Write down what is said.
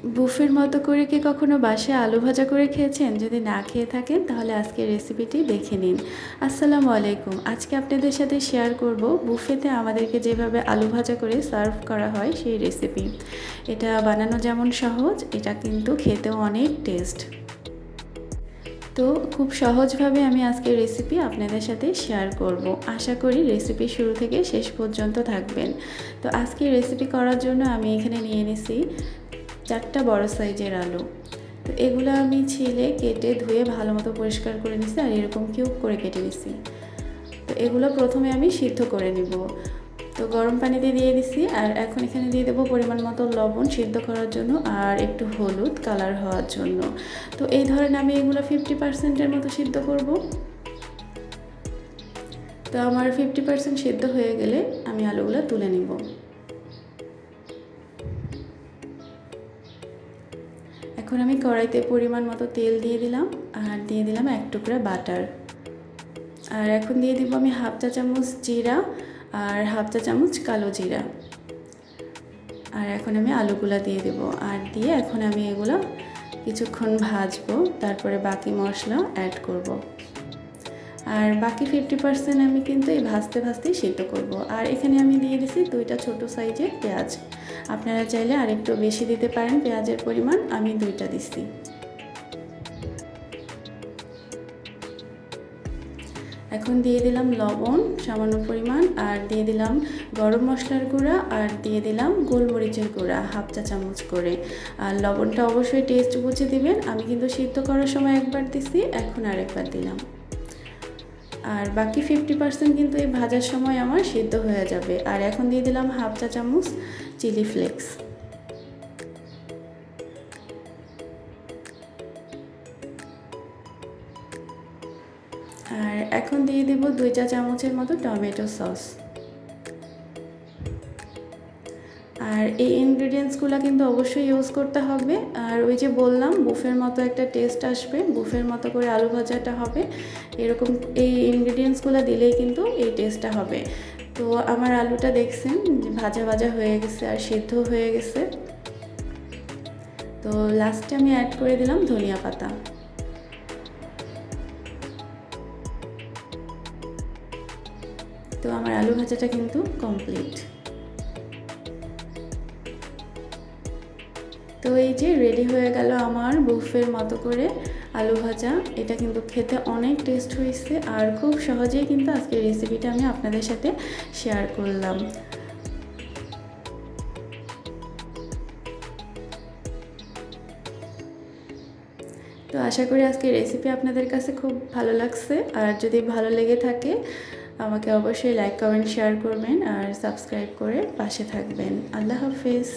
বুফের মতো করে কি কখনো বাসায় আলু ভাজা করে খেয়েছেন? যদি না খেয়ে থাকেন তাহলে আজকের রেসিপিটি দেখে নিন। আসসালামু আলাইকুম। আজকে আপনাদের সাথে শেয়ার করব বুফেতে আমাদেরকে যেভাবে আলু ভাজা করে সার্ভ করা হয় সেই রেসিপি। এটা বানানো যেমন সহজ, এটা কিন্তু খেতেও অনেক টেস্ট। তো খুব সহজভাবে আমি আজকের রেসিপি আপনাদের সাথে শেয়ার করব। আশা করি রেসিপি শুরু থেকে শেষ পর্যন্ত থাকবেন। তো আজকে রেসিপি করার জন্য আমি এখানে নিয়ে নিছি 4টা বড় সাইজের আলু। তো এগুলো আমি ছিলে কেটে ধুয়ে ভালো মতো পরিষ্কার করে নিছি আর এরকম কিউব করে কেটে নিছি। তো এগুলো প্রথমে আমি সিদ্ধ করে নিব। তো গরম পানিতে দিয়ে দিছি আর এখন এখানে দিয়ে দেবো পরিমাণ মতো লবণ সিদ্ধ করার জন্য আর একটু হলুদ কালার হওয়ার জন্য। তো এই ধরনের আমি এগুলো 50%-এর মতো সিদ্ধ করব। তো আমার 50% সিদ্ধ হয়ে গেলে আমি আলুগুলো তুলে নিব। এখন আমি কড়াইতে পরিমাণ মতো তেল দিয়ে দিলাম আর দিয়ে দিলাম 1 টুকরা বাটার। আর এখন দিয়ে দিব আমি হাফ চা চামচ জিরা আর হাফ চা চামচ কালো জিরা। আর এখন আমি আলুগুলা দিয়ে দেব আর দিয়ে এখন আমি এগুলো কিছুক্ষণ ভাজবো, তারপরে বাকি মশলা অ্যাড করব। আর বাকি 50% আমি কিন্তু এই ভাজতে ভাজতেই সিদ্ধ করব। আর এখানে আমি দিয়ে দিছি 2টা ছোট সাইজের পেঁয়াজ। আপনারা চাইলে আরেকটু বেশি দিতে পারেন পেঁয়াজের পরিমাণ, আমি 2টা দিচ্ছি। এখন দিয়ে দিলাম লবণ সামান্য পরিমাণ আর দিয়ে দিলাম গরম মশলার গুঁড়া আর দিয়ে দিলাম গোলমরিচের গুঁড়া হাফ চা চামচ করে। আর লবণটা অবশ্যই টেস্ট বুঝে দিবেন। আমি কিন্তু সিদ্ধ করার সময় একবার দিছি, এখন আরেকবার দিলাম। আর বাকি 50% কিন্তু এই ভাজার সময় আমার সিদ্ধ হয়ে যাবে। আর এখন দিয়ে দিলাম হাফ চা চামচ চিলি ফ্লেক্স। আর এখন দিয়ে দেব 2 চা চামচের মতো টমেটো সস। আর এই ইনগ্রেডিয়েন্টসগুলো কিন্তু অবশ্যই ইউজ করতে হবে। আর ওই যে বললাম বুফের মতো একটা টেস্ট আসবে, বুফের মতো করে আলু ভাজাটা হবে, এরকম এই ইনগ্রেডিয়েন্টসগুলো দিলেই কিন্তু এই টেস্টটা হবে। তো আমার আলুটা দেখছেন যে ভাজা ভাজা হয়ে গেছে আর সিদ্ধ হয়ে গেছে। তো লাস্টে আমি অ্যাড করে দিলাম ধনিয়া পাতা। তো আমার আলু ভাজাটা কিন্তু কমপ্লিট। তো এই যে রেডি হয়ে গেল আমার বুফের মতো করে আলু ভাজা। এটা কিন্তু খেতে অনেক টেস্ট হয়েছে আর খুব সহজেই কিন্তু আজকের রেসিপিটা আমি আপনাদের সাথে শেয়ার করলাম। তো আশা করি আজকের রেসিপি আপনাদের কাছে খুব ভালো লাগছে। আর যদি ভালো লেগে থাকে আমাকে অবশ্যই লাইক কমেন্ট শেয়ার করবেন আর সাবস্ক্রাইব করে পাশে থাকবেন। আল্লাহ হাফেজ।